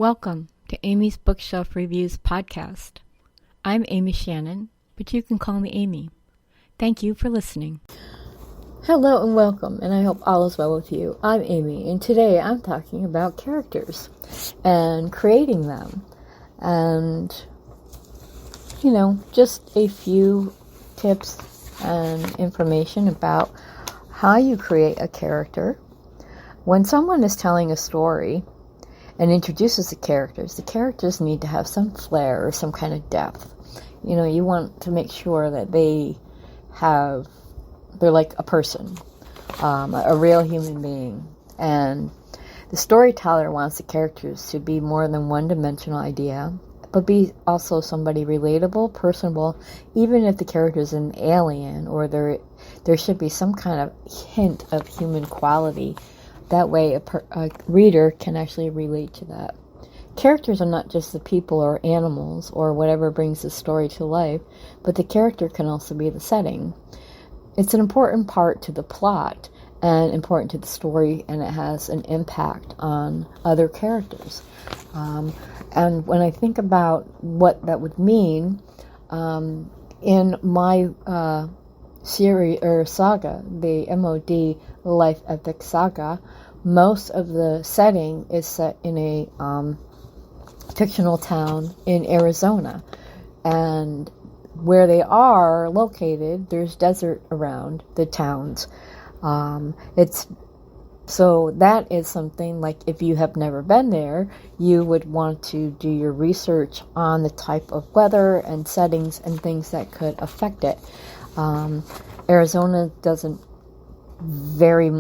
Welcome to Amy's Bookshelf Reviews podcast. I'm Amy Shannon, but you can call me Amy. Thank you for listening. Hello and welcome, and I hope all is well with you. I'm Amy, and today I'm talking about characters and creating them. And, just a few tips and information about how you create a character. When someone is telling a story and introduces the characters need to have some flair or some kind of depth. You want to make sure that they're like a person, a real human being. And the storyteller wants the characters to be more than one-dimensional idea, but be also somebody relatable, personable, even if the character is an alien, or there should be some kind of hint of human quality. That way a reader can actually relate to that. Characters are not just the people or animals or whatever brings the story to life, but the character can also be the setting. It's an important part to the plot and important to the story, and it has an impact on other characters. And when I think about what that would mean, in my series or saga, the MOD Life Epic Saga, most of the setting is set in a fictional town in Arizona, and where they are located, there's desert around the towns. So that is something, like, if you have never been there, you would want to do your research on the type of weather and settings and things that could affect it. Arizona doesn't very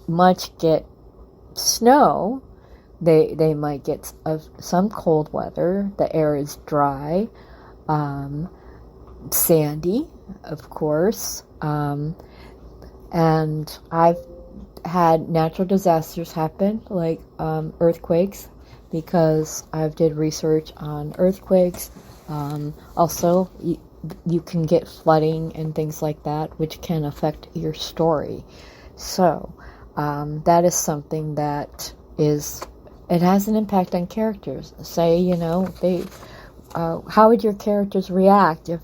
much get snow. They might get some cold weather. The air is dry, sandy, of course, and I've had natural disasters happen, like earthquakes, because I've did research on earthquakes. Also, you can get flooding and things like that, which can affect your story. So that is something that it has an impact on characters. Say, how would your characters react if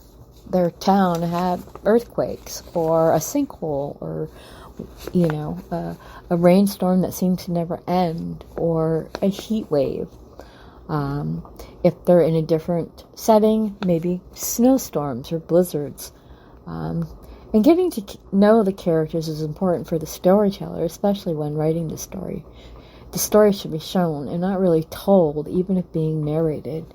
their town had earthquakes or a sinkhole or a rainstorm that seemed to never end, or a heat wave? If they're in a different setting, maybe snowstorms or blizzards. And getting to know the characters is important for the storyteller, especially when writing the story. The story should be shown and not really told, even if being narrated.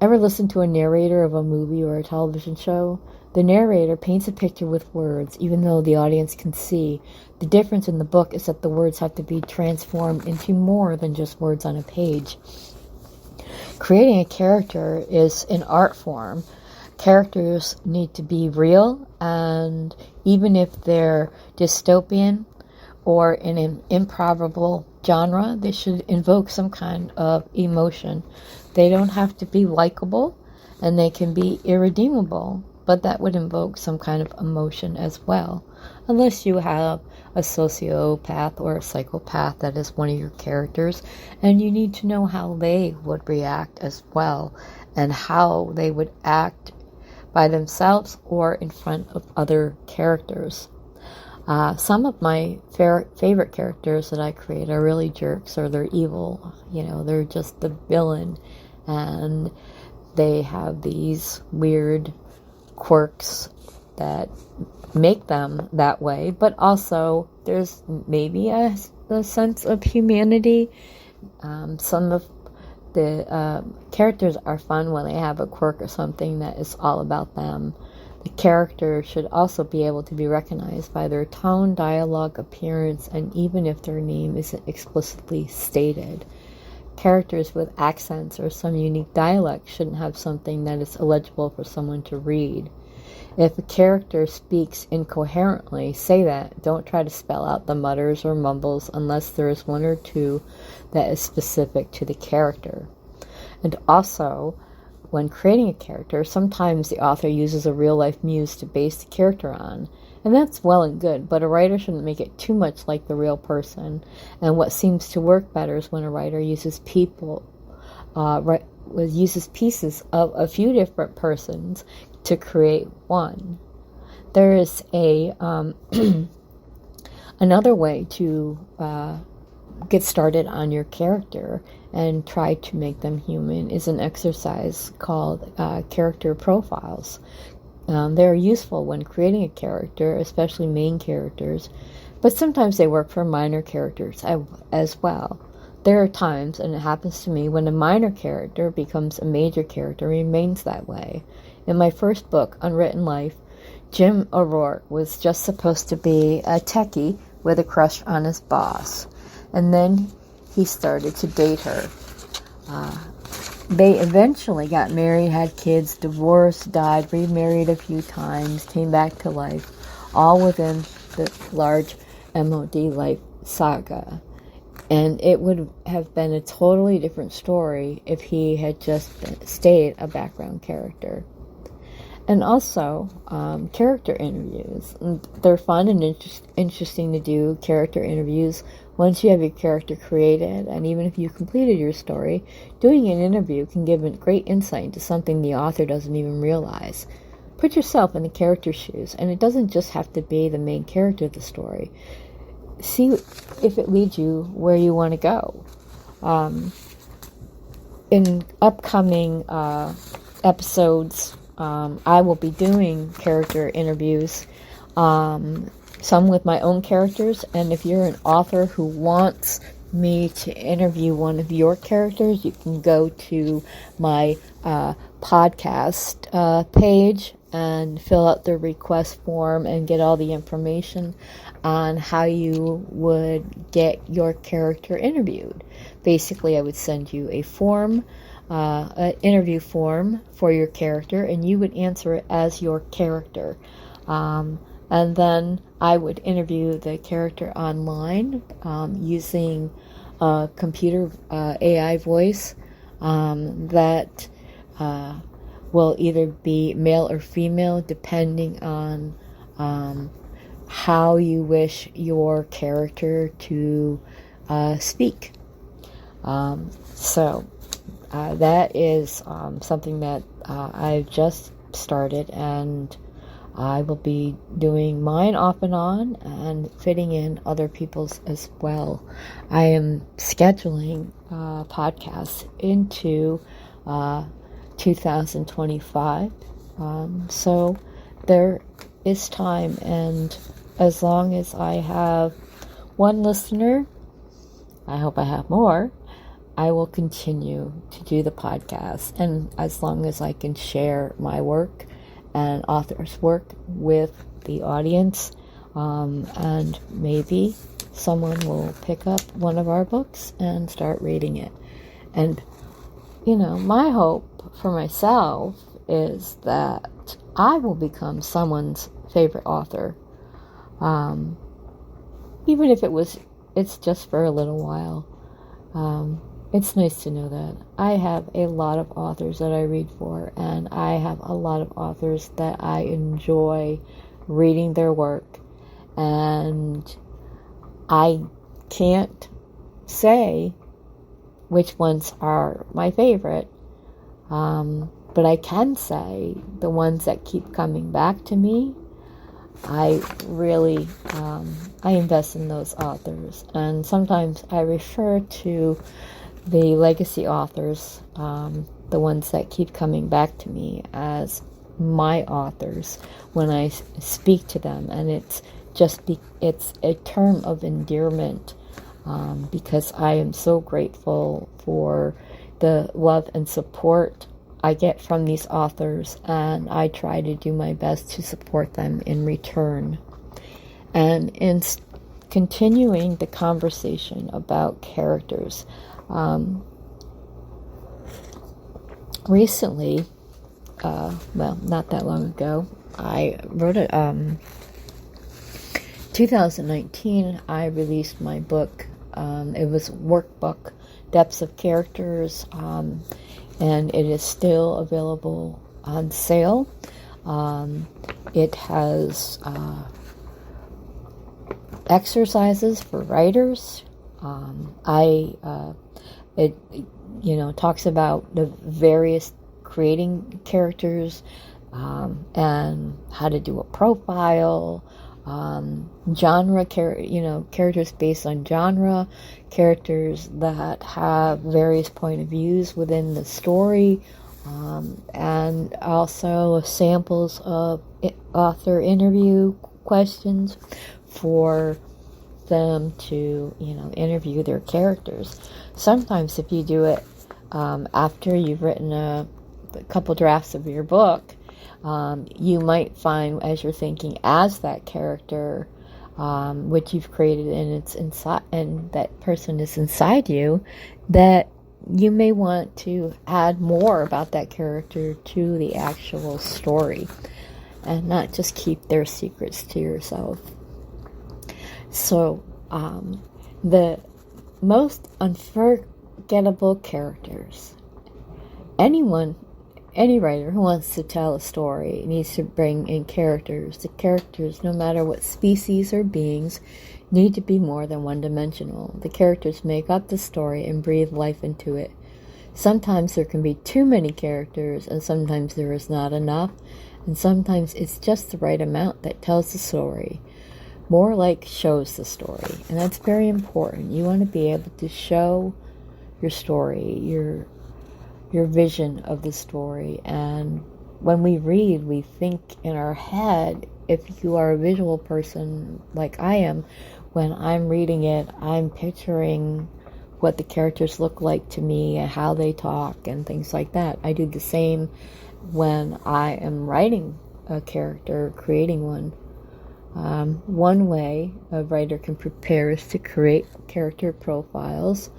Ever listen to a narrator of a movie or a television show? The narrator paints a picture with words, even though the audience can see. The difference in the book is that the words have to be transformed into more than just words on a page. Creating a character is an art form. Characters need to be real, and even if they're dystopian or in an improbable genre, they should invoke some kind of emotion. They don't have to be likable, and they can be irredeemable, but that would invoke some kind of emotion as well, unless you have a sociopath or a psychopath that is one of your characters, and you need to know how they would react as well, and how they would act by themselves or in front of other characters. Some of my favorite characters that I create are really jerks, or they're evil. They're just the villain, and they have these weird quirks that make them that way, but also there's maybe a sense of humanity. Some of the characters are fun when they have a quirk or something that is all about them. The character should also be able to be recognized by their tone, dialogue, appearance, and even if their name isn't explicitly stated. Characters with accents or some unique dialect shouldn't have something that is illegible for someone to read. If a character speaks incoherently, say that. Don't try to spell out the mutters or mumbles unless there is one or two that is specific to the character. And also, when creating a character, sometimes the author uses a real-life muse to base the character on. And that's well and good, but a writer shouldn't make it too much like the real person. And what seems to work better is when a writer uses people uses pieces of a few different persons to create one. There is a another way to get started on your character and try to make them human is an exercise called character profiles. They're useful when creating a character, especially main characters, but sometimes they work for minor characters as well. There are times, and it happens to me, when a minor character becomes a major character and remains that way. In my first book, Unwritten Life, Jim O'Rourke was just supposed to be a techie with a crush on his boss, and then he started to date her. They eventually got married, had kids, divorced, died, remarried a few times, came back to life, all within the large MOD life saga. And it would have been a totally different story if he had just stayed a background character. And also, character interviews. They're fun and interesting to do, character interviews. Once you have your character created, and even if you completed your story, doing an interview can give a great insight into something the author doesn't even realize. Put yourself in the character's shoes, and it doesn't just have to be the main character of the story. See if it leads you where you want to go. In upcoming episodes, I will be doing character interviews, some with my own characters, and if you're an author who wants me to interview one of your characters, you can go to my podcast page and fill out the request form and get all the information on how you would get your character interviewed. Basically, I would send you a form, an interview form for your character, and you would answer it as your character. And then I would interview the character online using a computer AI voice that will either be male or female depending on how you wish your character to speak. So that is something that I've just started, and I will be doing mine off and on and fitting in other people's as well. I am scheduling podcasts into 2025. So there is time, and as long as I have one listener, I hope I have more, I will continue to do the podcast. And as long as I can share my work and author's work with the audience, and maybe someone will pick up one of our books and start reading it. And, my hope for myself is that I will become someone's favorite author. Even if it's just for a little while. It's nice to know that. I have a lot of authors that I read for, and I have a lot of authors that I enjoy reading their work, and I can't say which ones are my favorite, but I can say the ones that keep coming back to me, I really, I invest in those authors, and sometimes I refer to the legacy authors, the ones that keep coming back to me, as my authors when I speak to them, and it's a term of endearment, because I am so grateful for the love and support I get from these authors, and I try to do my best to support them in return. And in continuing the conversation about characters, recently, not that long ago, I wrote 2019, I released my book. It was workbook, Depths of Characters, and it is still available on sale. It has exercises for writers. It talks about the various creating characters, and how to do a profile, genre, characters based on genre, characters that have various point of views within the story, and also samples of author interview questions for them to, interview their characters. Sometimes if you do it after you've written a couple drafts of your book, you might find, as you're thinking as that character, which you've created and it's inside, and that person is inside you, that you may want to add more about that character to the actual story and not just keep their secrets to yourself. So, the most unforgettable characters. Any writer who wants to tell a story needs to bring in characters. The characters, no matter what species or beings, need to be more than one-dimensional. The characters make up the story and breathe life into it. Sometimes there can be too many characters, and sometimes there is not enough, and sometimes it's just the right amount that tells the story. More like shows the story, and that's very important. You want to be able to show your story, your vision of the story. And when we read, we think in our head. If you are a visual person like I am, when I'm reading it, I'm picturing what the characters look like to me and how they talk and things like that. I do the same when I am writing a character, creating one. One way a writer can prepare is to create character profiles.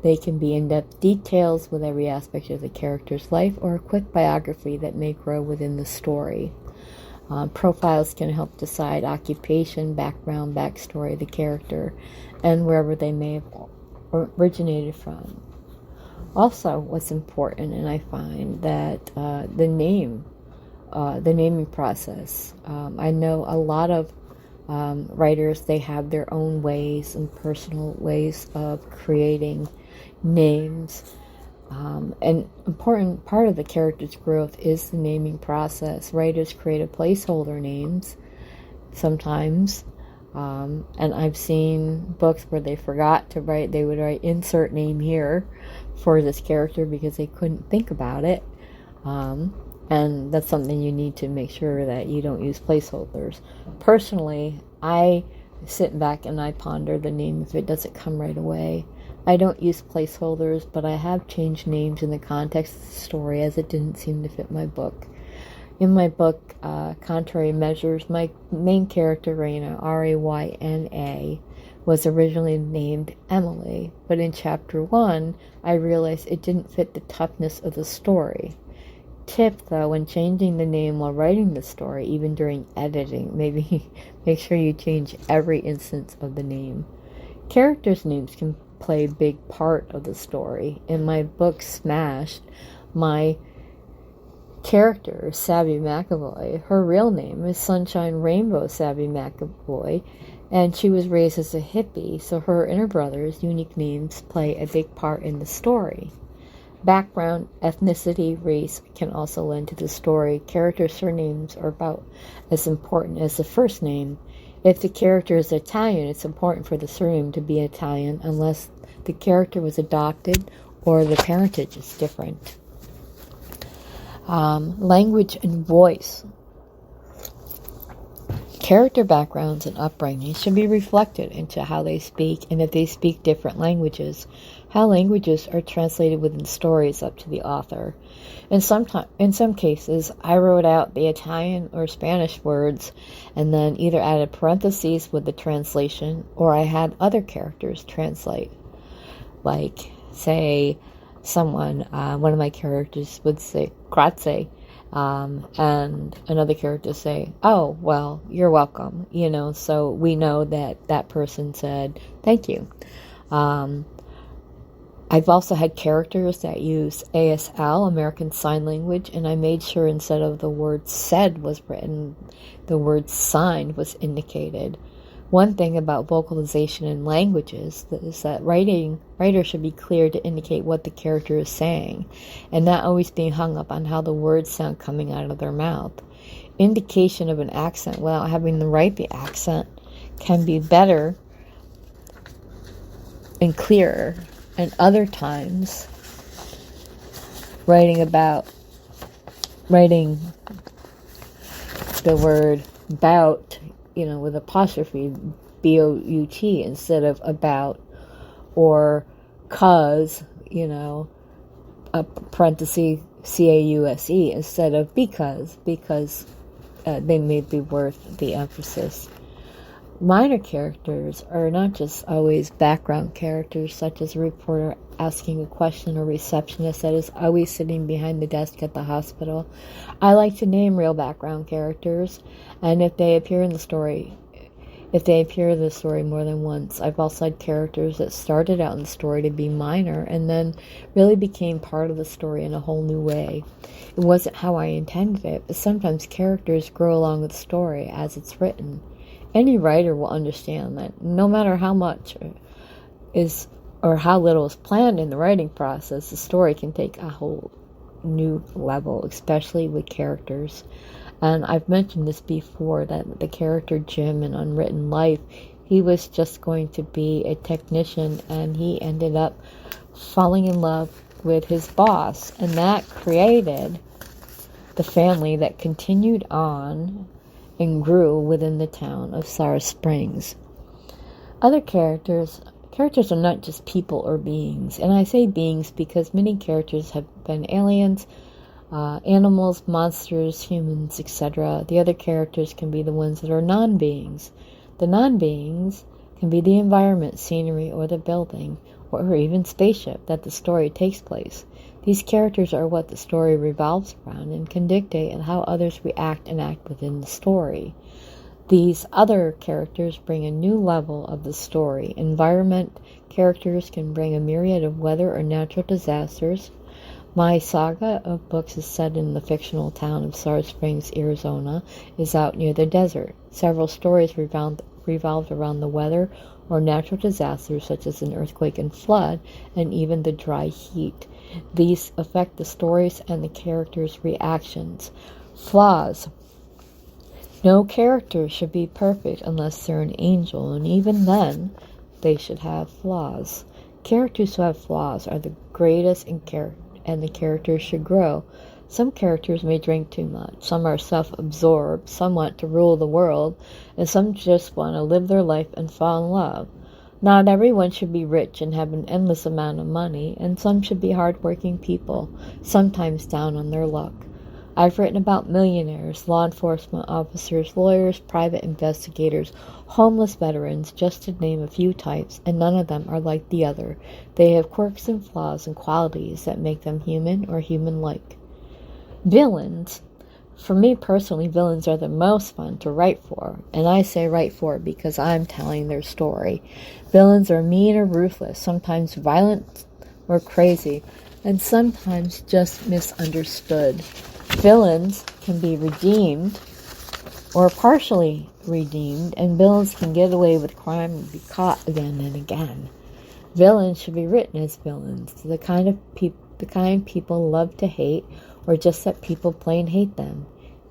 They can be in-depth details with every aspect of the character's life, or a quick biography that may grow within the story. Profiles can help decide occupation, background, backstory of the character, and wherever they may have originated from. Also, what's important, and I find that the naming process. I know a lot of writers, they have their own ways and personal ways of creating names. An important part of the character's growth is the naming process. Writers create placeholder names sometimes, and I've seen books where they forgot to write, they would write insert name here for this character because they couldn't think about it. And that's something you need to make sure that you don't use placeholders. Personally, I sit back and I ponder the name if it doesn't come right away. I don't use placeholders, but I have changed names in the context of the story as it didn't seem to fit my book. In my book, Contrary Measures, my main character, Raina, Rayna, was originally named Emily, but in chapter 1, I realized it didn't fit the toughness of the story. Tip, though, when changing the name while writing the story, even during editing, maybe make sure you change every instance of the name. Characters' names can play a big part of the story. In my book, Smashed, my character, Savvy McAvoy, her real name is Sunshine Rainbow Savvy McAvoy, and she was raised as a hippie, so her and her brother's unique names play a big part in the story. Background, ethnicity, race can also lend to the story. Character surnames are about as important as the first name. If the character is Italian, it's important for the surname to be Italian unless the character was adopted or the parentage is different. Language and voice. Character backgrounds and upbringing should be reflected into how they speak, and if they speak different languages, how languages are translated within stories up to the author. In some cases, I wrote out the Italian or Spanish words and then either added parentheses with the translation, or I had other characters translate. Like, say, one of my characters would say grazie, and another character say, oh, well, you're welcome, so we know that that person said thank you. I've also had characters that use ASL, American Sign Language, and I made sure instead of the word said was written, the word signed was indicated. One thing about vocalization in languages is that writers should be clear to indicate what the character is saying, and not always being hung up on how the words sound coming out of their mouth. Indication of an accent without having to write the accent can be better and clearer. And other times, writing the word bout, with apostrophe, B-O-U-T, instead of about, or cause, a parenthesis, C-A-U-S-E, instead of because they may be worth the emphasis. Minor characters are not just always background characters, such as a reporter asking a question or receptionist that is always sitting behind the desk at the hospital. I like to name real background characters, and if they appear in the story more than once. I've also had characters that started out in the story to be minor and then really became part of the story in a whole new way. It wasn't how I intended it, but sometimes characters grow along with the story as it's written. Any writer will understand that no matter how much is or how little is planned in the writing process, the story can take a whole new level, especially with characters. And I've mentioned this before, that the character Jim in Unwritten Life, he was just going to be a technician, and he ended up falling in love with his boss, and that created the family that continued on and grew within the town of Sour Springs. Other characters are not just people or beings, and I say beings because many characters have been aliens, animals, monsters, humans, etc. The other characters can be the ones that are non-beings. The non-beings can be the environment, scenery, or the building, or even spaceship that the story takes place. These characters are what the story revolves around and can dictate how others react and act within the story. These other characters bring a new level of the story. Environment characters can bring a myriad of weather or natural disasters. My saga of books is set in the fictional town of Sour Springs, Arizona, is out near the desert. Several stories revolved around the weather or natural disasters such as an earthquake and flood, and even the dry heat. These affect the stories and the characters' reactions. Flaws. No character should be perfect unless they're an angel, and even then, they should have flaws. Characters who have flaws are the greatest and the characters should grow. Some characters may drink too much, some are self-absorbed, some want to rule the world, and some just want to live their life and fall in love. Not everyone should be rich and have an endless amount of money, and some should be hard-working people, sometimes down on their luck. I've written about millionaires, law enforcement officers, lawyers, private investigators, homeless veterans, just to name a few types, and none of them are like the other. They have quirks and flaws and qualities that make them human or human-like. Villains. For me personally, villains are the most fun to write for, and I say write for because I'm telling their story. Villains are mean or ruthless, sometimes violent or crazy, and sometimes just misunderstood. Villains can be redeemed or partially redeemed, and villains can get away with crime and be caught again and again. Villains should be written as villains, the kind people love to hate, or just that people plain hate them.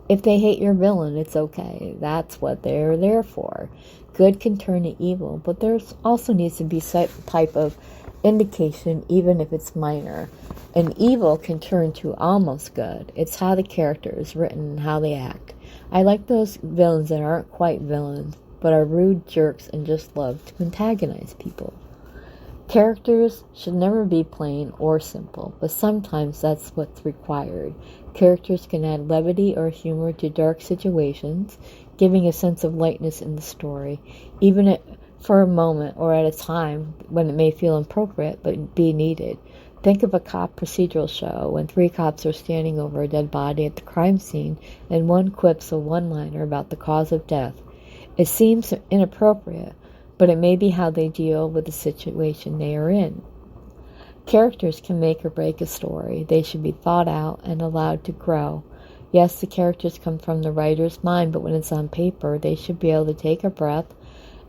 If they hate your villain, it's okay. That's what they're there for. Good can turn to evil, but there also needs to be some type of indication, even if it's minor. An evil can turn to almost good. It's how the character is written and how they act. I like those villains that aren't quite villains, but are rude jerks and just love to antagonize people. Characters should never be plain or simple, but sometimes that's what's required. Characters can add levity or humor to dark situations, giving a sense of lightness in the story, even for a moment or at a time when it may feel appropriate but be needed. Think of a cop procedural show when 3 cops are standing over a dead body at the crime scene and one quips a one-liner about the cause of death. It seems inappropriate, but it may be how they deal with the situation they are in. Characters can make or break a story. They should be thought out and allowed to grow. Yes, the characters come from the writer's mind, but when it's on paper, they should be able to take a breath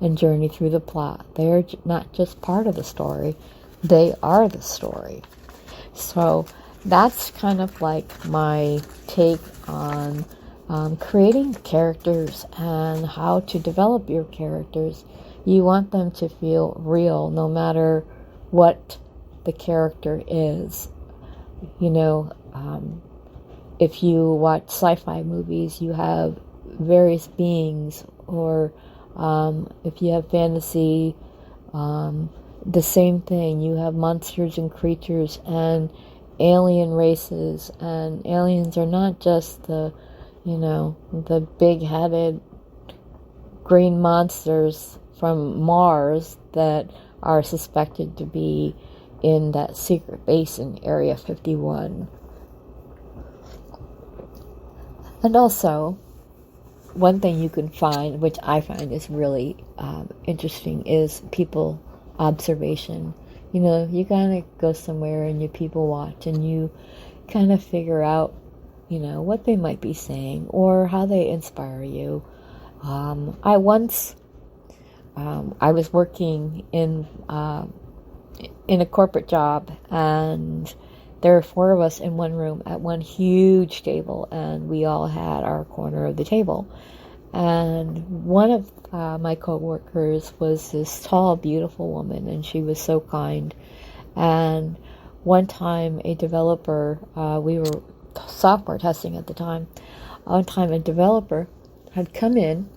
and journey through the plot. They are not just part of the story, they are the story. So that's kind of like my take on creating characters and how to develop your characters. You want them to feel real no matter what the character is. You know, if you watch sci-fi movies, you have various beings, or if you have fantasy, the same thing. You have monsters and creatures and alien races, and aliens are not just the big-headed green monsters from Mars that are suspected to be in that secret base in Area 51. And also, one thing you can find, which I find is really interesting, is people observation. You know, you kind of go somewhere and you people watch and you kind of figure out, you know, what they might be saying or how they inspire you. I was working in a corporate job, and there were 4 of us in one room at one huge table, and we all had our corner of the table. And one of my coworkers was this tall, beautiful woman, and she was so kind. And one time, a developer, we were software testing at the time. One time, a developer had come in,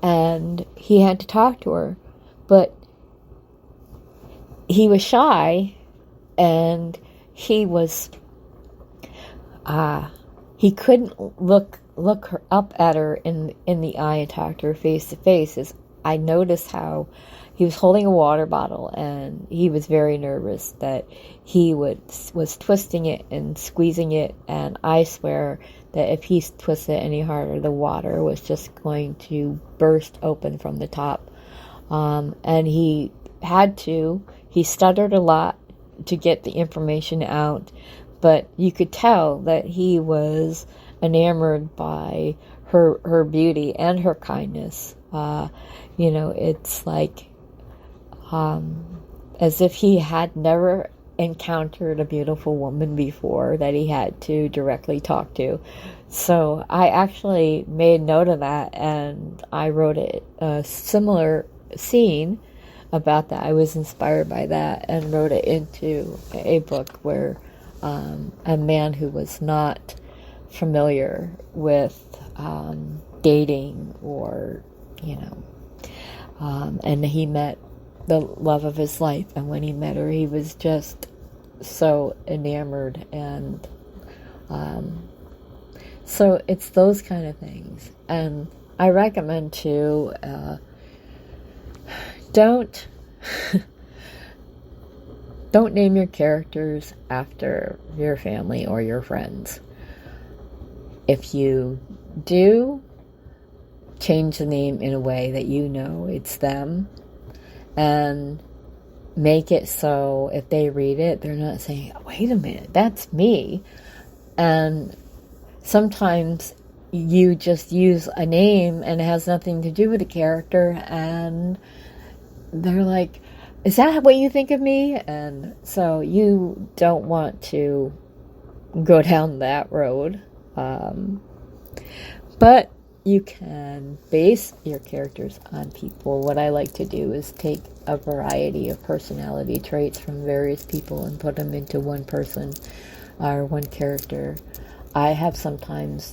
and he had to talk to her, but he was shy, and he couldn't look her up at her in the eye and talk to her face to face. As I noticed how he was holding a water bottle, and he was very nervous that he was twisting it and squeezing it, and I swear that if he twisted it any harder, the water was just going to burst open from the top. And he stuttered a lot to get the information out, but you could tell that he was enamored by her beauty and her kindness. It's like as if he had never encountered a beautiful woman before that he had to directly talk to. So I actually made note of that, and I wrote a similar scene about that. I was inspired by that and wrote it into a book where a man who was not familiar with dating or, and he met the love of his life, and when he met her, he was just so enamored. And so it's those kind of things. And I recommend to don't name your characters after your family or your friends. If you do, change the name in a way that you know it's them, and make it so if they read it, they're not saying, wait a minute, that's me. And sometimes you just use a name and it has nothing to do with the character, and they're like, is that what you think of me? And so you don't want to go down that road. But you can base your characters on people. What I like to do is take a variety of personality traits from various people and put them into one person or one character. I have sometimes